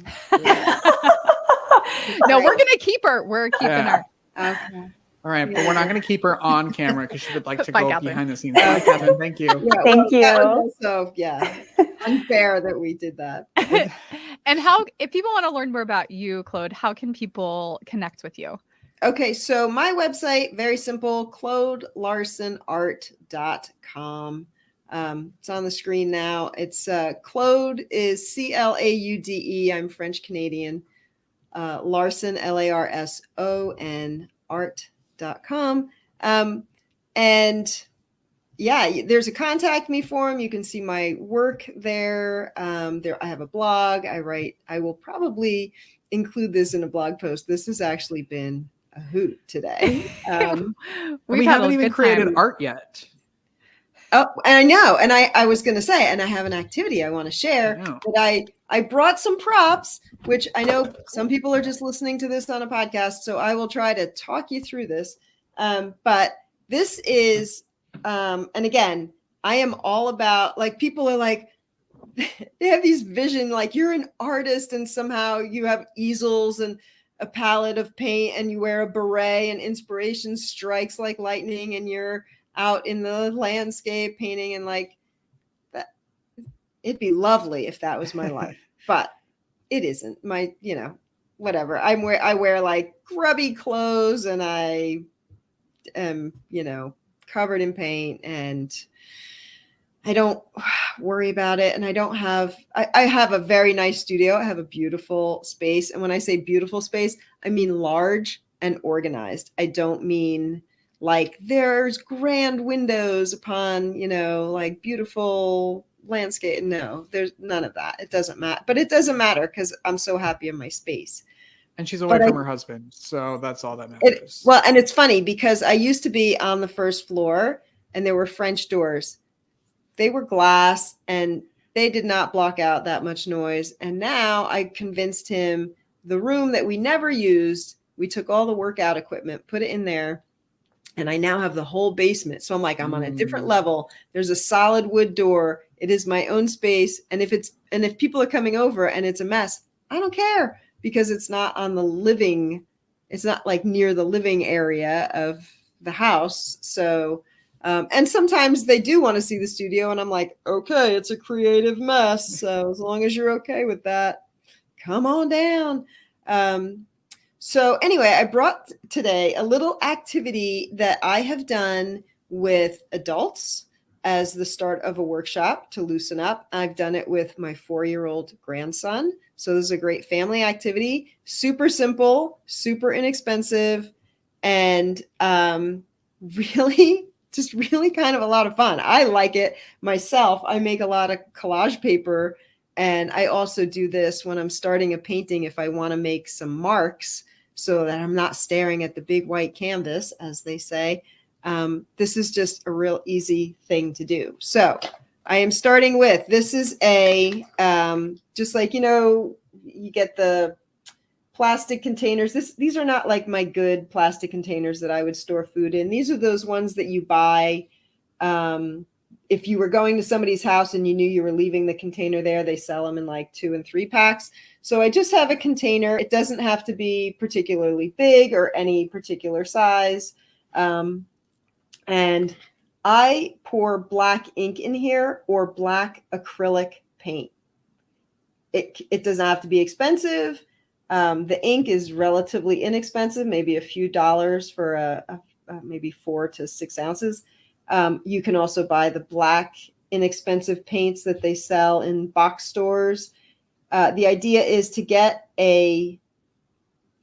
S2: No, we're gonna keep her. We're keeping her.
S4: Okay.
S1: All right, but we're not going to keep her on camera because she would like to
S2: Bye,
S1: go
S2: Catherine.
S1: behind the scenes. Bye, Catherine. Thank you.
S7: Thank you.
S4: That was also, unfair that we did that.
S2: And if people want to learn more about you, Claude, how can people connect with you?
S4: Okay, so my website, very simple, ClaudeLarsonArt.com. It's on the screen now. It's Claude is Claude. I'm French Canadian. Larson, Larson, art.com. And there's a contact me form. You can see my work there. I have a blog. I will probably include this in a blog post. This has actually been a hoot today.
S1: We haven't even created art yet.
S4: Oh, and I know. And I was going to say, and I have an activity I want to share that I brought some props, which I know some people are just listening to this on a podcast. So I will try to talk you through this. But this is, and again, I am all about, like, people are like, they have these vision, like you're an artist and somehow you have easels and a palette of paint and you wear a beret and inspiration strikes like lightning and you're out in the landscape painting, and like that. It'd be lovely if that was my life, but it isn't. My, whatever. I wear like grubby clothes and I am, covered in paint, and I don't worry about it. And I have a very nice studio. I have a beautiful space. And when I say beautiful space, I mean large and organized. I don't mean like there's grand windows upon, like beautiful landscape. No, there's none of that. It doesn't matter. But it doesn't matter because I'm so happy in my space.
S1: And she's away from her husband. So that's all that matters.
S4: Well, and it's funny because I used to be on the first floor and there were French doors. They were glass and they did not block out that much noise. And now I convinced him the room that we never used, we took all the workout equipment, put it in there. And I now have the whole basement. So I'm like, I'm on a different level. There's a solid wood door. It is my own space. And if people are coming over and it's a mess, I don't care because it's not on it's not like near the living area of the house. So and sometimes they do want to see the studio and I'm like, okay, it's a creative mess. So as long as you're okay with that, come on down. So anyway, I brought today a little activity that I have done with adults as the start of a workshop to loosen up. I've done it with my 4-year-old grandson. So this is a great family activity, super simple, super inexpensive, and really kind of a lot of fun. I like it myself. I make a lot of collage paper, and I also do this when I'm starting a painting if I want to make some marks so that I'm not staring at the big white canvas, as they say. This is just a real easy thing to do. So I am starting with, this is a, just like, you get the plastic containers. These are not like my good plastic containers that I would store food in. These are those ones that you buy if you were going to somebody's house and you knew you were leaving the container there. They sell them in like 2 and 3 packs. So I just have a container. It doesn't have to be particularly big or any particular size. And I pour black ink in here or black acrylic paint. It doesn't have to be expensive. The ink is relatively inexpensive, maybe a few dollars for maybe 4 to 6 ounces. You can also buy the black inexpensive paints that they sell in box stores. The idea is to get I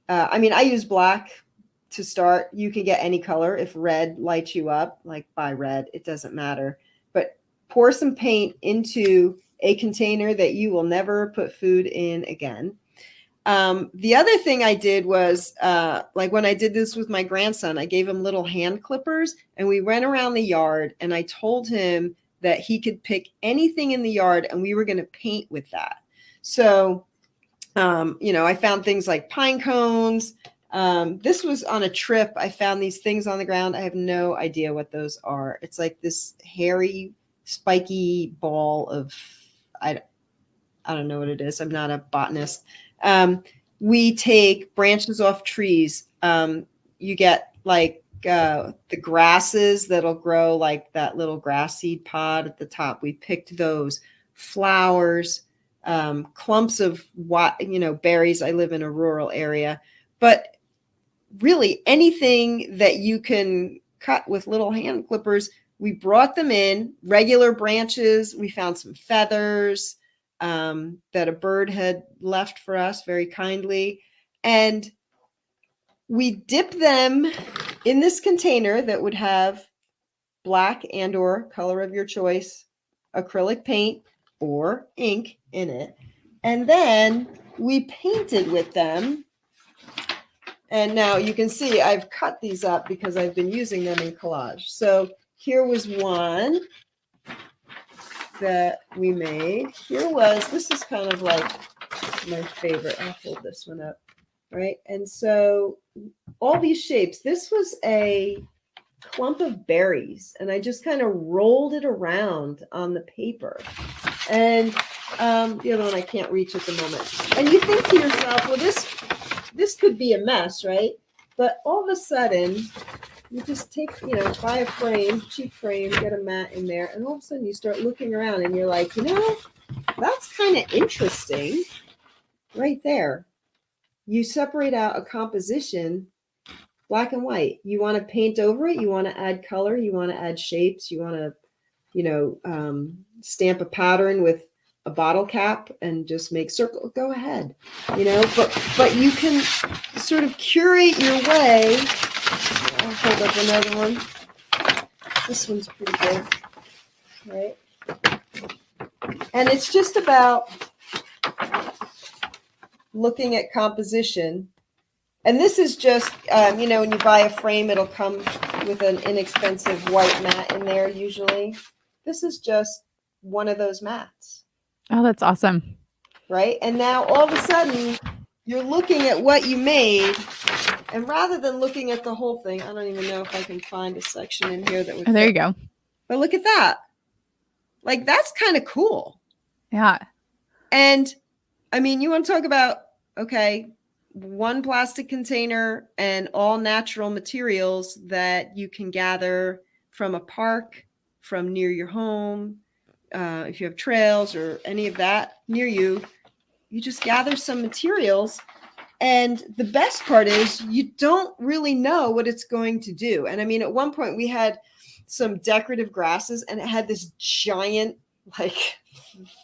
S4: use black to start. You can get any color. If red lights you up, like buy red, it doesn't matter. But pour some paint into a container that you will never put food in again. The other thing I did was, like when I did this with my grandson, I gave him little hand clippers and we went around the yard and I told him that he could pick anything in the yard and we were going to paint with that. So, I found things like pine cones. This was on a trip. I found these things on the ground. I have no idea what those are. It's like this hairy, spiky ball of, I don't know what it is. I'm not a botanist. We take branches off trees. You get like the grasses that'll grow like that little grass seed pod at the top. We picked those. Flowers, clumps of berries. I live in a rural area, but really anything that you can cut with little hand clippers. We brought them in, regular branches. We found some feathers that a bird had left for us very kindly. And we dip them in this container that would have black and or color of your choice, acrylic paint or ink in it. And then we painted with them. And now you can see I've cut these up because I've been using them in collage. So here was one that we made. This is kind of like my favorite. I'll hold this one up, right? And so all these shapes, this was a clump of berries and I just kind of rolled it around on the paper. And the other one I can't reach at the moment. And you think to yourself, well, this could be a mess, right? But all of a sudden, you just take, buy a frame, cheap frame, get a mat in there, and all of a sudden you start looking around and you're like, that's kind of interesting right there. You separate out a composition, black and white. You want to paint over it. You want to add color. You want to add shapes. You want to stamp a pattern with a bottle cap and just make circle. Go ahead, but you can sort of curate your way. I'll hold up another one. This one's pretty good, right? And it's just about looking at composition. And this is just, when you buy a frame, it'll come with an inexpensive white mat in there usually. This is just one of those mats.
S2: Oh, that's awesome.
S4: Right? And now all of a sudden, you're looking at what you made. And rather than looking at the whole thing, I don't even know if I can find a section in here that would.
S2: Oh, there you go.
S4: But look at that. Like, that's kind of cool.
S2: Yeah.
S4: And I mean, you want to talk about, okay, one plastic container and all natural materials that you can gather from a park, from near your home. If you have trails or any of that near you, you just gather some materials. And the best part is you don't really know what it's going to do. And I mean, at one point we had some decorative grasses and it had this giant,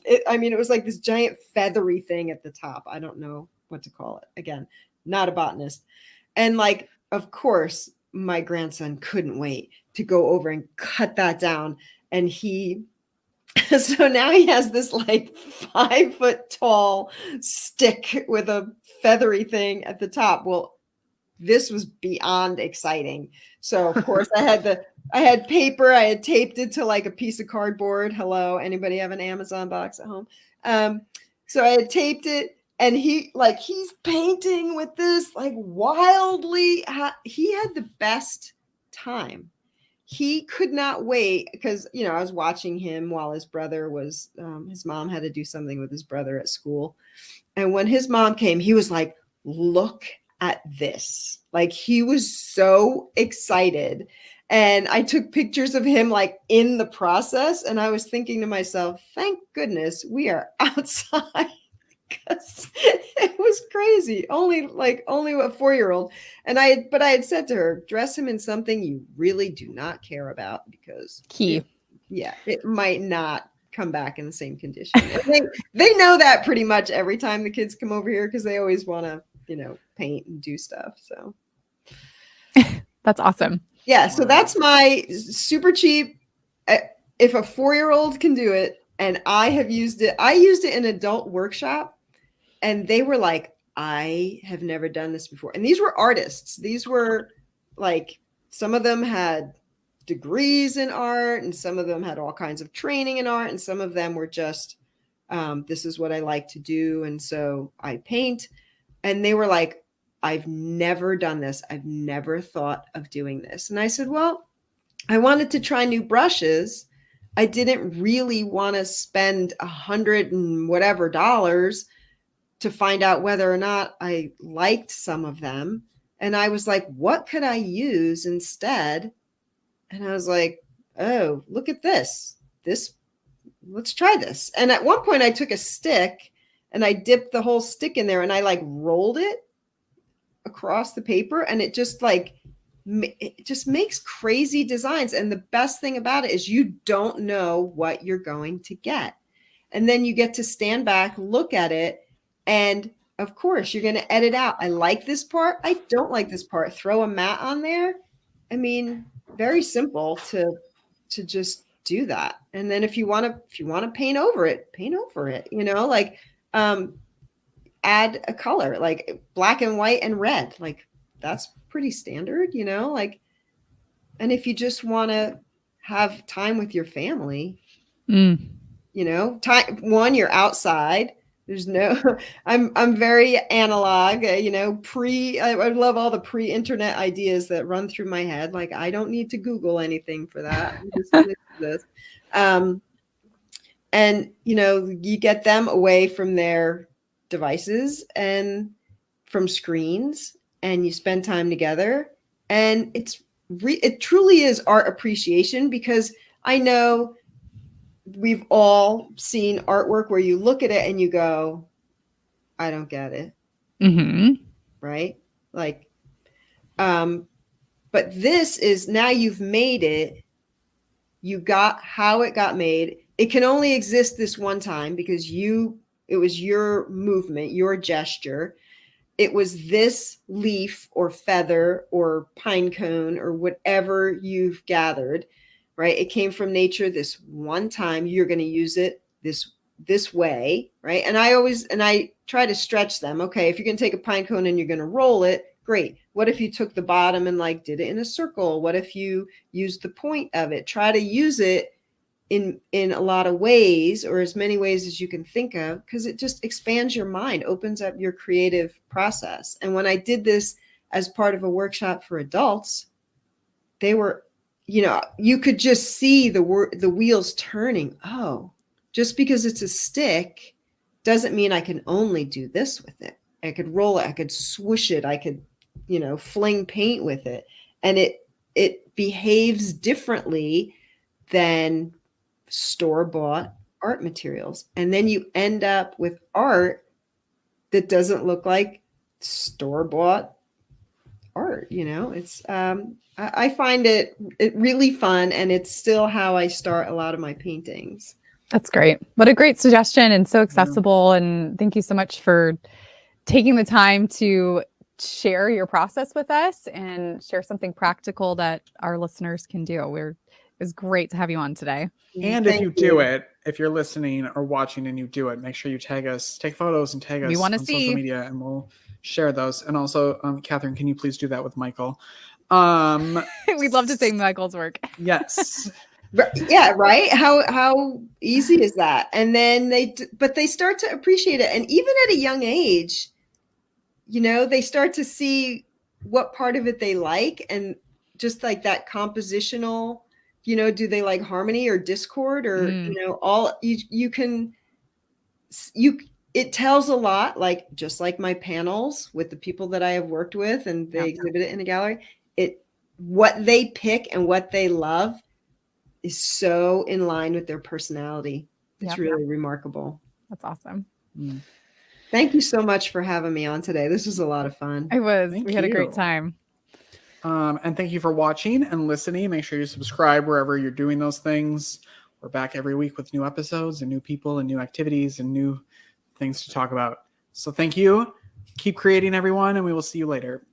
S4: it was like this giant feathery thing at the top. I don't know what to call it. Again, not a botanist. And of course, my grandson couldn't wait to go over and cut that down. And so now he has this 5 foot tall stick with a feathery thing at the top. Well, this was beyond exciting. So of course I had paper. I had taped it to a piece of cardboard. Hello, anybody have an Amazon box at home? So I had taped it. And he's painting with this wildly. He had the best time. He could not wait because, I was watching him while his brother was, his mom had to do something with his brother at school. And when his mom came, he was like, look at this. He was so excited. And I took pictures of him in the process. And I was thinking to myself, thank goodness we are outside. Because it was crazy. Only a 4-year-old. And I had said to her, dress him in something you really do not care about because it might not come back in the same condition. They know that pretty much every time the kids come over here because they always want to, paint and do stuff. So
S2: that's awesome.
S4: Yeah. So that's my super cheap. If a 4-year-old can do it, and I used it in adult workshop. And they were like, I have never done this before. And these were artists. These were some of them had degrees in art and some of them had all kinds of training in art. And some of them were just, this is what I like to do. And so I paint. And they were like, I've never done this. I've never thought of doing this. And I said, well, I wanted to try new brushes. I didn't really want to spend $100 and whatever to find out whether or not I liked some of them. And I was like, what could I use instead? And I was like, oh, look at this. Let's try this. And at one point I took a stick and I dipped the whole stick in there and I rolled it across the paper. And it just makes crazy designs. And the best thing about it is you don't know what you're going to get. And then you get to stand back, look at it. And of course, you're going to edit out. I like this part. I don't like this part. Throw a mat on there. I mean, very simple to just do that. And then if you want to paint over it, add a color black and white and red. That's pretty standard, and if you just want to have time with your family, you're outside. There's no, I'm very analog, I love all the pre-internet ideas that run through my head. I don't need to Google anything for that. I'm just gonna do this. And, you get them away from their devices and from screens and you spend time together. And it truly is art appreciation because I know we've all seen artwork where you look at it and you go, I don't get it.
S2: Mm-hmm.
S4: Right? But this is now you've made it. You got how it got made. It can only exist this one time because it was your movement, your gesture. It was this leaf or feather or pine cone or whatever you've gathered, right? It came from nature this one time. You're going to use it this way, right? And I try to stretch them. Okay, if you're going to take a pine cone and you're going to roll it, great. What if you took the bottom and like did it in a circle? What if you used the point of it? Try to use it in a lot of ways, or as many ways as you can think of, because it just expands your mind, opens up your creative process. And when I did this as part of a workshop for adults, they were, you could just see the wheels turning. Oh, just because it's a stick doesn't mean I can only do this with it. I could roll it, I could swoosh it, I could, fling paint with it. And it behaves differently than store-bought art materials. And then you end up with art that doesn't look like store-bought art. It's I find it really fun, and it's still how I start a lot of my paintings.
S2: That's great. What a great suggestion, and so accessible. And thank you so much for taking the time to share your process with us and share something practical that our listeners can do. It was great to have you on today.
S1: And if you do it, if you're listening or watching and you do it, make sure you tag us, take photos and tag us
S2: We want to
S1: on
S2: see
S1: social media, and we'll share those. And also, Catherine, can you please do that with Michael? We'd
S2: love to see Michael's work.
S1: Yes.
S4: Yeah, right. How easy is that? And then they start to appreciate it. And even at a young age, they start to see what part of it they like, and just like that compositional, do they like harmony or discord or, it tells a lot, like just like my panels with the people that I have worked with and they exhibit it in a gallery, what they pick and what they love is so in line with their personality. It's really remarkable.
S2: That's awesome.
S4: Thank you so much for having me on today. This was a lot of fun.
S2: It was.
S1: Thank
S2: we had a
S1: you.
S2: great time.
S1: And thank you for watching and listening. Make sure you subscribe wherever you're doing those things. We're back every week with new episodes and new people and new activities and new things to talk about. So thank you. Keep creating, everyone, and we will see you later.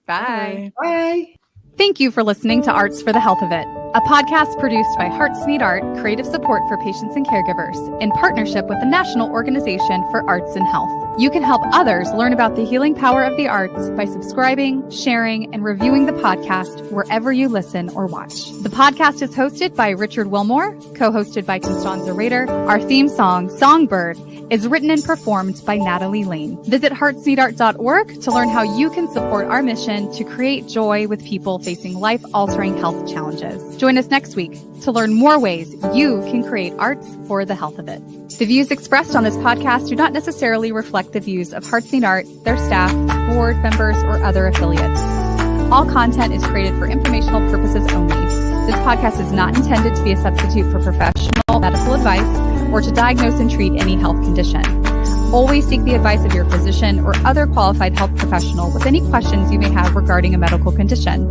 S2: Bye.
S4: Bye.
S2: Thank you for listening to Arts for the Health of It, a podcast produced by Hearts Need Art, creative support for patients and caregivers, in partnership with the National Organization for Arts and Health. You can help others learn about the healing power of the arts by subscribing, sharing, and reviewing the podcast wherever you listen or watch. The podcast is hosted by Richard Wilmore, co-hosted by Constanza Rader. Our theme song, Songbird, is written and performed by Natalie Lane. Visit heartsneedart.org to learn how you can support our mission to create joy with people facing life-altering health challenges. Join us next week to learn more ways you can create arts for the health of it. The views expressed on this podcast do not necessarily reflect the views of Hearts Need Art, their staff, board members, or other affiliates. All content is created for informational purposes only. This podcast is not intended to be a substitute for professional medical advice or to diagnose and treat any health condition. Always seek the advice of your physician or other qualified health professional with any questions you may have regarding a medical condition.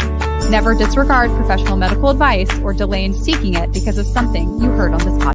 S2: Never disregard professional medical advice or delay in seeking it because of something you heard on this podcast.